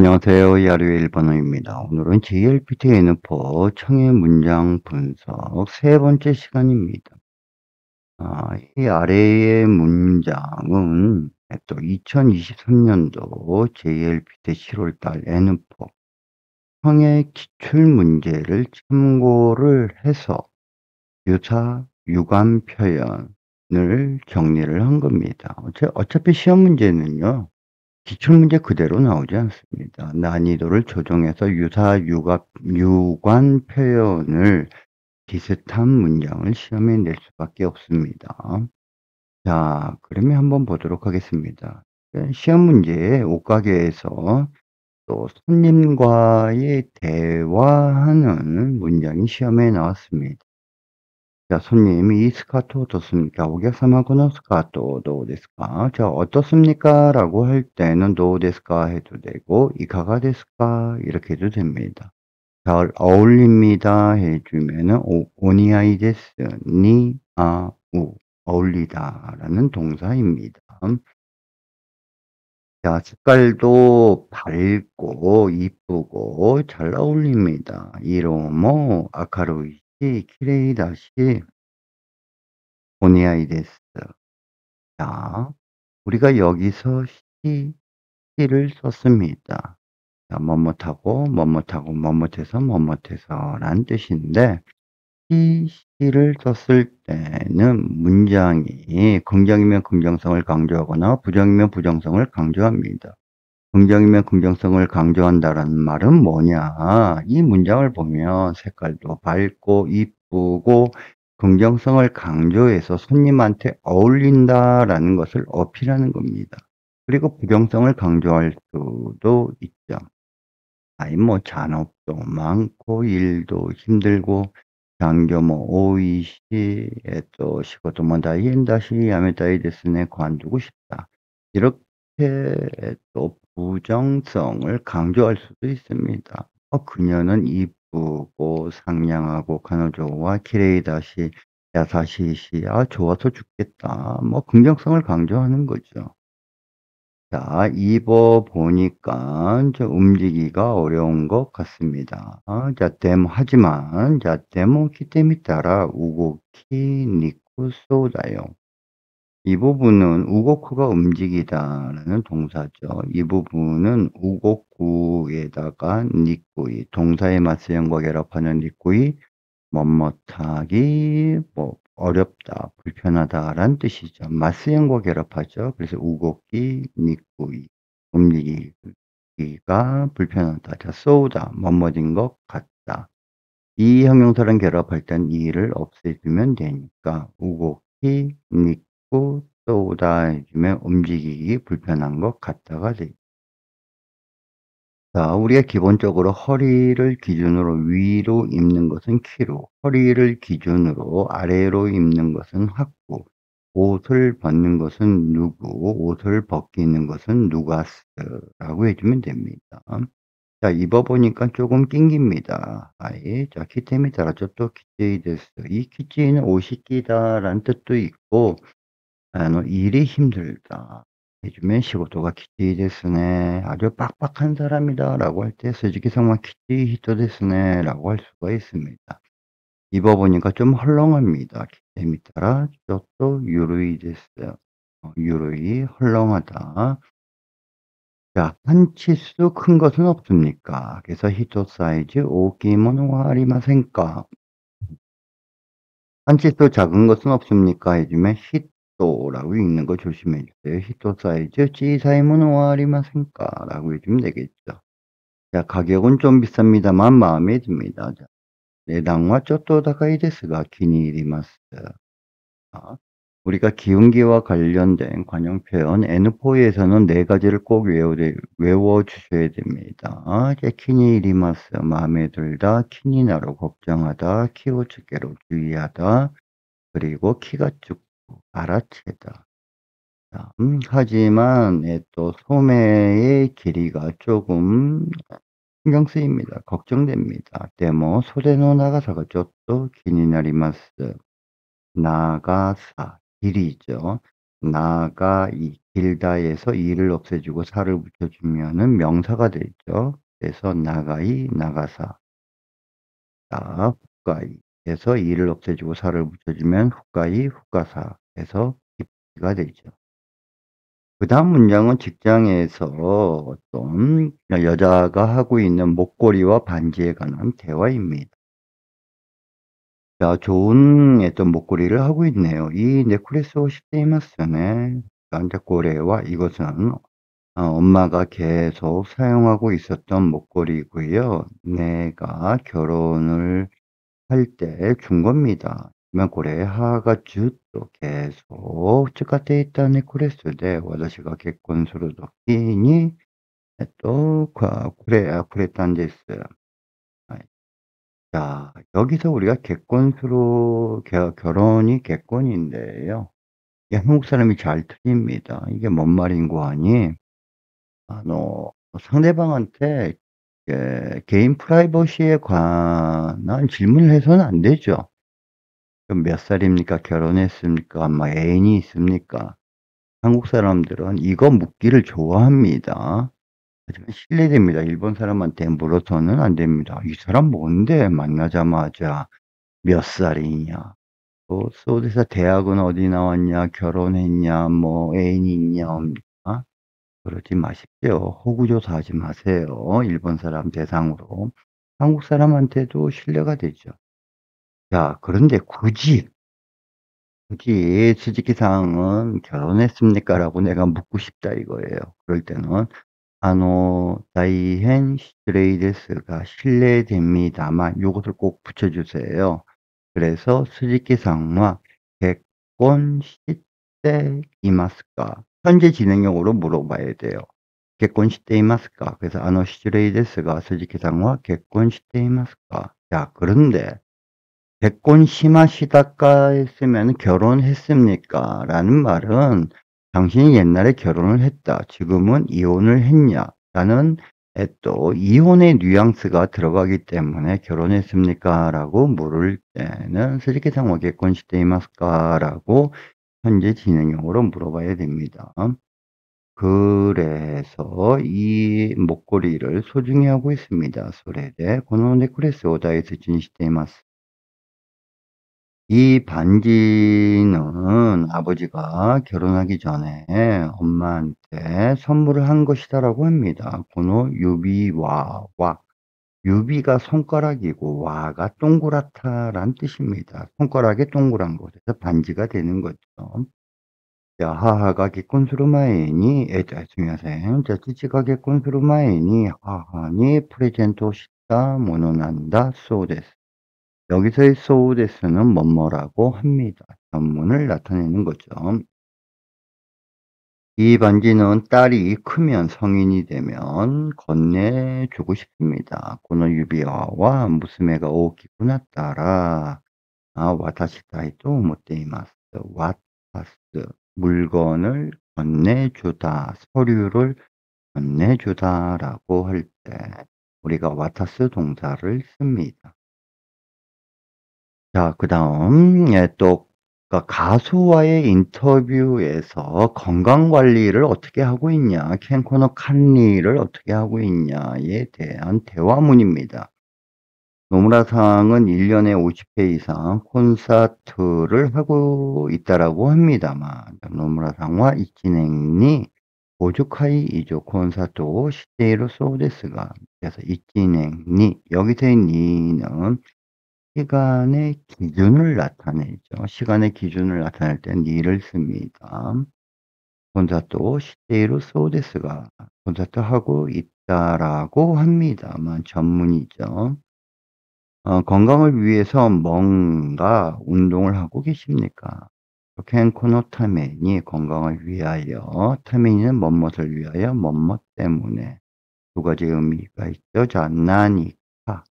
안녕하세요. 야류의 일본어입니다. 오늘은 JLPT-N4 청해 문장 분석 세 번째 시간입니다. 이 아래의 문장은 또 2023년도 JLPT 7월달 N4 청해 기출 문제를 참고를 해서 유사, 유관 표현을 정리를 한 겁니다. 어차피 시험 문제는요. 기출문제 그대로 나오지 않습니다. 난이도를 조정해서 유관 표현을 비슷한 문장을 시험에 낼 수밖에 없습니다. 자, 그러면 한번 보도록 하겠습니다. 시험 문제에 옷가게에서 또 손님과의 대화하는 문장이 시험에 나왔습니다. 자, 손님, 이 스카트 어떻습니까? 오客様この 스카트どうですか? 자, 어떻습니까? 라고 할 때는 どうですか? 해도 되고, 이카가 ですか? 이렇게 해도 됩니다. 잘 어울립니다. 해주면은, 오니아이 데스, 니, 우. 어울리다 라는 동사입니다. 자, 색깔도 밝고, 이쁘고, 잘 어울립니다. 이로모, 아카루이시, 키레이다시, 오니아이 데스. 자, 우리가 여기서 시를 썼습니다. 자, 뭐뭇하고 뭐뭇하고 뭐뭇해서 뭐뭇해서라는 뜻인데 시를 썼을 때는 문장이 긍정이면 긍정성을 강조하거나 부정이면 부정성을 강조합니다. 긍정이면 긍정성을 강조한다라는 말은 뭐냐? 이 문장을 보면 색깔도 밝고 이쁘고 긍정성을 강조해서 손님한테 어울린다라는 것을 어필하는 겁니다. 그리고 부정성을 강조할 수도 있죠. 잔업도 많고 일도 힘들고残業も多いし、仕事も大変だし、辞めたいですね。 관두고 싶다. 이렇게 또 부정성을 강조할 수도 있습니다. 그녀는 이쁘고 상냥하고彼女は 키레이다시, 야사시시, 좋아서 죽겠다. 긍정성을 강조하는 거죠. 자, 입어 보니까 움직이기가 어려운 것 같습니다. 하지만, 데모 키테미 따라 우고키 니쿠 쏘다요. 이 부분은 우고쿠가 움직이다라는 동사죠. 이 부분은 우고쿠에다가 니꾸이, 동사의 맞서형과 결합하는 니꾸이, 못못하기, 어렵다, 불편하다라는 뜻이죠. 맞서형과 결합하죠. 그래서 우고키, 니꾸이, 움직이기가 불편하다. 자, 쏘다, 뭐뭐인 것 같다. 이 형용사랑 결합할 땐 이를 없애주면 되니까 우고키, 니꾸, 쏘다 해주면 움직이기 불편한 것 같다가 되죠. 자, 우리가 기본적으로 허리를 기준으로 위로 입는 것은 키로, 허리를 기준으로 아래로 입는 것은 학구, 옷을 벗는 것은 누구, 옷을 벗기는 것은 누가스라고 해주면 됩니다. 자, 입어보니까 조금 낑깁니다. 자, 키테미 따라서 또 키제이 데스. 이 키제이는 옷이 끼다라는 뜻도 있고, 일이 힘들다. 해주면 시고토가 키제이 데스네. 아주 빡빡한 사람이다라고 할 때 스즈키-상마 키제이 히토 데스네. 라고 할 수가 있습니다. 입어보니까 좀 헐렁합니다. 키테미 따라 또 유루이 데스. 유루이 헐렁하다. 자, 한 치수 큰 것은 없습니까? 그래서 히토 사이즈 오키모노와 아리마센까? 한 치수 작은 것은 없습니까? 해주면 히토라고 읽는 거 조심해 주세요. 히토 사이즈 찌사이모노와 아리마센까? 라고 해주면 되겠죠. 자, 가격은 좀 비쌉니다만 마음에 듭니다. 자, 내당와 쪼또 다카이 데스가 기니리마스. 우리가 기운기와 관련된 관용 표현 N4에서는 네 가지를 꼭 외워 주셔야 됩니다. 키니 리마스 마음에 들다, 키니나로 걱정하다, 키오츠케로 주의하다, 그리고 키가 죽고 알아채다. 하지만 또 소매의 길이가 조금 신경 쓰입니다. 걱정됩니다. 데모 소대노 나가사가 쪼또 기니나리마스. 나가사 길이죠. 나가 이 길다에서 이를 없애주고 사를 붙여주면은 명사가 되죠. 그래서 나가이, 나가사. 자, 후까이에서 이를 없애주고 사를 붙여주면 후까이, 후까사 해서 깊이가 되죠. 그다음 문장은 직장에서 어떤 여자가 하고 있는 목걸이와 반지에 관한 대화입니다. 자, 좋은 어떤 목걸이를 하고 있네요. 이 네클레스をしていますよね. 그러니까 고래와 이것은 엄마가 계속 사용하고 있었던 목걸이고요. 내가 결혼을 할 때 준 겁니다. 今これ母がずっと 계속使っていたネックレスで、私が結婚する時に、くれたんです。はい。자, 여기서 우리가 객관수로 결혼이 객관인데요. 이게 한국 사람이 잘 틀립니다. 이게 뭔 말인고 하니, 상대방한테 개인 프라이버시에 관한 질문을 해서는 안 되죠. 그럼 몇 살입니까? 결혼했습니까? 애인이 있습니까? 한국 사람들은 이거 묻기를 좋아합니다. 하지만 실례됩니다. 일본 사람한테 물어서는 안 됩니다. "이 사람 뭔데?" 만나자마자 "몇 살이냐?" "そうです. 대학은 어디 나왔냐? 결혼했냐? 애인이 있냐 없냐?" 그러지 마십시오. 호구조사하지 마세요, 일본 사람 대상으로. 한국 사람한테도 신뢰가 되죠. 자, 그런데 굳이 "스즈키-상은 결혼했습니까?"라고 내가 묻고 싶다 이거예요. 그럴 때는 大変 失礼です가 실례됩니다만 요것을 꼭 붙여 주세요. 그래서 스즈키-상과 "結婚して いますか?" 현재 진행형으로 물어봐야 돼요. "結婚して いますか?" 그래서 失礼です가 스즈키-상과 "結婚して いますか?" 자, 그런데 "結婚 しましたか?" 했으면 "결혼했습니까?" 라는 말은 당신이 옛날에 결혼을 했다. 지금은 이혼을 했냐? 라는 또 이혼의 뉘앙스가 들어가기 때문에 "결혼했습니까?" 라고 물을 때는 스즈키-상 와 "結婚 して いますか?" 라고 현재 진행형으로 물어봐야 됩니다. 그래서 이 목걸이를 소중히 하고 있습니다. それでこのネックレスを大切にしています. 이 반지는 아버지가 결혼하기 전에 엄마한테 선물을 한 것이다라고 합니다. この指輪は 유비가 손가락이고 와가 동그랗다란 뜻입니다. 손가락이 동그란 곳에서 반지가 되는 거죠. 자, 하하가結婚する前に すみません. 자, 찌찌가 結婚する前に 하하니 프레젠토 시다 모노난다 소데스. 여기서의 소데스는 뭐뭐라고 합니다. 전문을 나타내는 거죠. 이 반지는 딸이 크면 성인이 되면 건네주고 싶습니다. この指輪は 娘が大きくなったら 渡したいと思っています. 와타스 물건을 건네주다, 서류를 건네주다라고 할 때 우리가 와타스 동사를 씁니다. 자, 그다음 또 가수와의 인터뷰에서 건강 관리를 어떻게 하고 있냐, 켄코노 칸리를 어떻게 하고 있냐에 대한 대화문입니다. 노무라상은 1년에 50회 이상 콘서트를 하고 있다라고 합니다만, 노무라상과 이치냉니 오주카이 이조 콘서트をしているそうですが, 그래서 이치냉니 여기서의 니는 시간의 기준을 나타내죠. 시간의 기준을 나타낼 때 니를 씁니다. 콘서트をしているそうですが, 콘서트하고 있다라고 합니다만 전문이죠. 건강을 위해서 뭔가 운동을 하고 계십니까? 켄코노 타메니 건강을 위하여, 타메니는 뭐뭇을 위하여, 뭐뭇 때문에. 두 가지 의미가 있죠. 자, 나니카.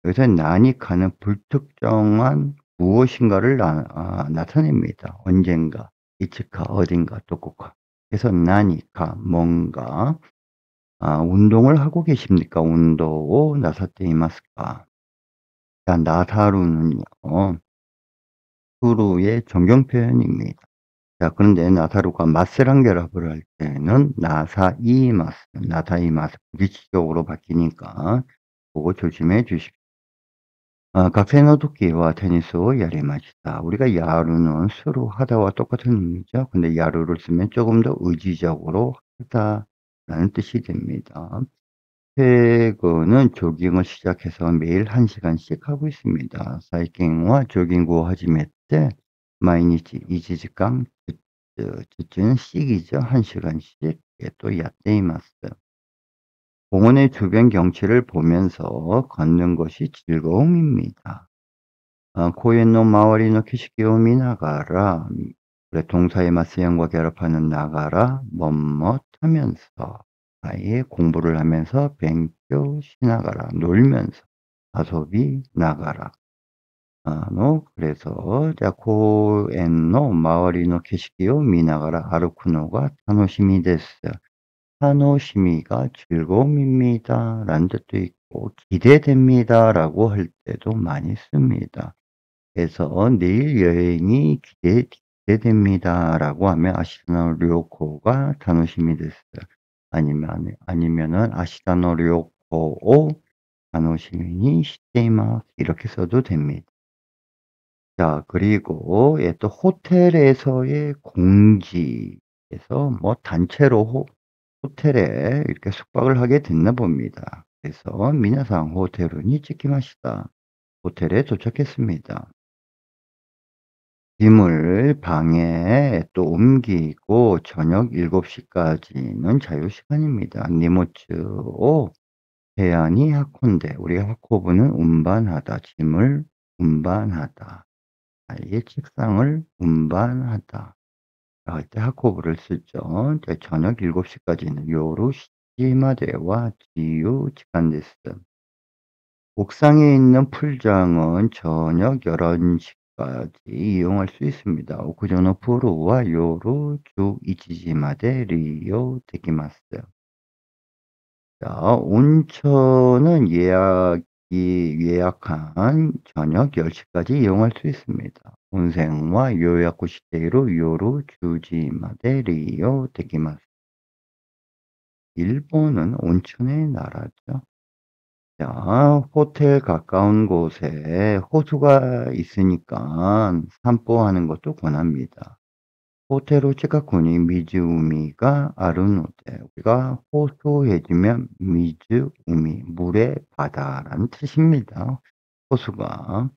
여기서 나니카는 불특정한 무엇인가를 나타냅니다. 언젠가, 이츠카, 어딘가, 도코카. 그래서 나니카, 뭔가. 운동을 하고 계십니까? 운동을 나사테 이마스까? 자, 나사루는요, 수루의 존경 표현입니다. 자, 그런데 나사루가 마스랑 결합을 할 때는 나사이마스, 나타이마스 부기적으로 바뀌니까 그거 조심해 주십시오. 각세노 도끼와 테니스와 야리마시다. 우리가 야루는 수로 하다와 똑같은 의미죠. 근데 야루를 쓰면 조금 더 의지적으로 하다라는 뜻이 됩니다. 최근은 조깅을 시작해서 매일 1시간씩 하고 있습니다. 사이킹과 조깅を 始めて 毎日1時間 듣는 씩이죠. 1시간씩 또やっています. 공원의 주변 경치를 보면서 걷는 것이 즐거움입니다. 공원의 마와리의景色を 見ながら 그래, 동사의 마스형과 결합하는 나가라, 뭐뭐 하면서 아예 공부를 하면서 뱅교 시나가라, 놀면서 아소비 나가라. 그래서 자, 공원의 마와리의景色を 見ながら 歩くのが 楽しみです. 타노시미가 즐거움입니다 라는 뜻도 있고 기대됩니다 라고 할 때도 많이 씁니다. 그래서 내일 여행이 기대됩니다 라고 하면 아시다노 료코가 타노시미 데스. 아니면은 아시다노 료코오 타노시미니 시테이마스 이렇게 써도 됩니다. 자, 그리고 또 호텔에서의 공지에서 뭐 단체로 호텔에 이렇게 숙박을 하게 됐나 봅니다. 그래서 미나상 호텔은 찍기마시다. 호텔에 도착했습니다. 짐을 방에 또 옮기고 저녁 7시까지는 자유시간입니다. 니모츠오 대안이 하콘데 우리 하코부는 운반하다, 짐을 운반하다, 아예 책상을 운반하다 할 때 하코부를 쓰죠. 저녁 7시까지는 요루 시마데와 지유 시간です. 옥상에 있는 풀장은 저녁 11시까지 이용할 수 있습니다. 오쿠조노 푸르와 요루 주 1時まで 利用できます. 자, 온천은 예약한 저녁 10시까지 이용할 수 있습니다. 온생과 요약구 시대로 요루 주지마데 리요 되기마스. 일본은 온천의 나라죠. 자, 호텔 가까운 곳에 호수가 있으니까 산보하는 것도 권합니다. 호텔로 치카쿠니 미즈우미가 아르노데 우리가 호수해지면 미즈우미 물의 바다라는 뜻입니다. 호수가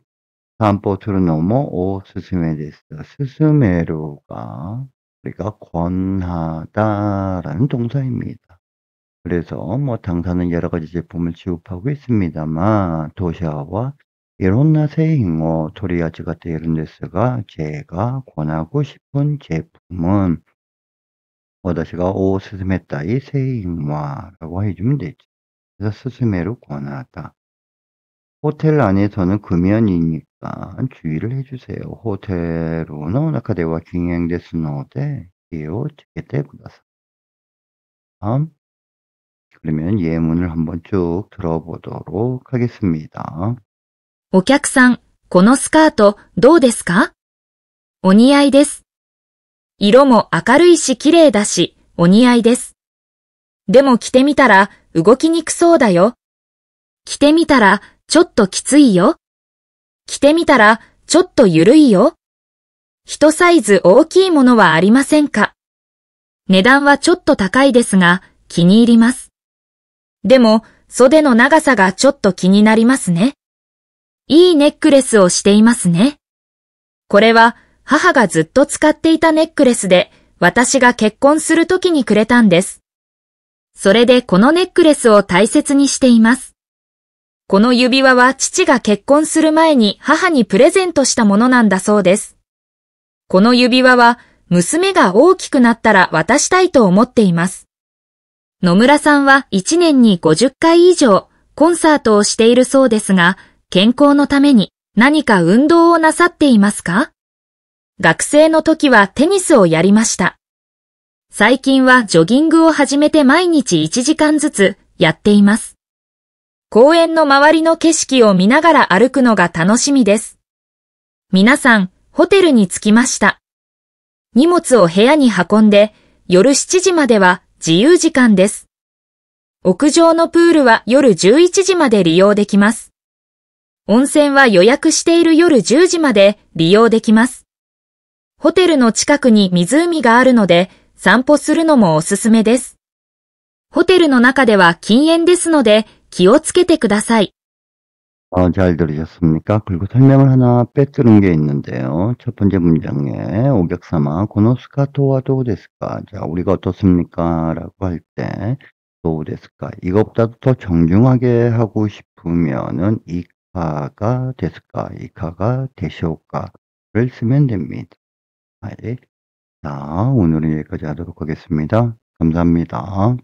산보트를 넘어 오 스스메 데스. 스스메루가 우리가 권하다라는 동사입니다. 그래서 뭐 당사는 여러 가지 제품을 취급하고 있습니다만 도시아와 이론나 세잉어 토리아치가 되는 데스가 제가 권하고 싶은 제품은 와다시가 오 스스메따이 세잉와라고 해주면 되죠. 그래서 스스메로 권하다. 호텔 안에서는 금연이니까 주의를 해주세요. 호텔로는 나카데와 경행데스노데 이오 치게테 구다사. 다음. 그러면 예문을 한번 쭉 들어보도록 하겠습니다. お客さん、このスカートどうですか？お似合いです。色も明るいし綺麗だし、お似合いです。でも着てみたら動きにくそうだよ。着てみたらちょっときついよ。着てみたらちょっとゆるいよ。一サイズ大きいものはありませんか？値段はちょっと高いですが気に入ります。でも袖の長さがちょっと気になりますね。いいネックレスをしていますね。これは母がずっと使っていたネックレスで私が結婚するときにくれたんです。それでこのネックレスを大切にしています。この指輪は父が結婚する前に母にプレゼントしたものなんだそうです。この指輪は娘が大きくなったら渡したいと思っています。野村さんは1年に50回以上コンサートをしているそうですが、健康のために何か運動をなさっていますか？学生の時はテニスをやりました。最近はジョギングを始めて毎日1時間ずつやっています。公園の周りの景色を見ながら歩くのが楽しみです。皆さん、ホテルに着きました。荷物を部屋に運んで、夜7時までは自由時間です。屋上のプールは夜11時まで利用できます。温泉は予約している夜10時まで利用できます。ホテルの近くに湖があるので散歩するのもおすすめです。ホテルの中では禁煙ですので気をつけてください。잘 들으셨습니까? 그리고 설명을 하나 빼뜨린 게 있는데요. 첫 번째 문장에 오격삼아 고노스카토와도 데스까? 자, 우리가 어떻습니까? 라고 할 때, 도 데스까? 이것보다도 더 정중하게 하고 싶으면은 이카가 데스까? 이카가 데시오까를 쓰면 됩니다. 자, 오늘은 여기까지 하도록 하겠습니다. 감사합니다.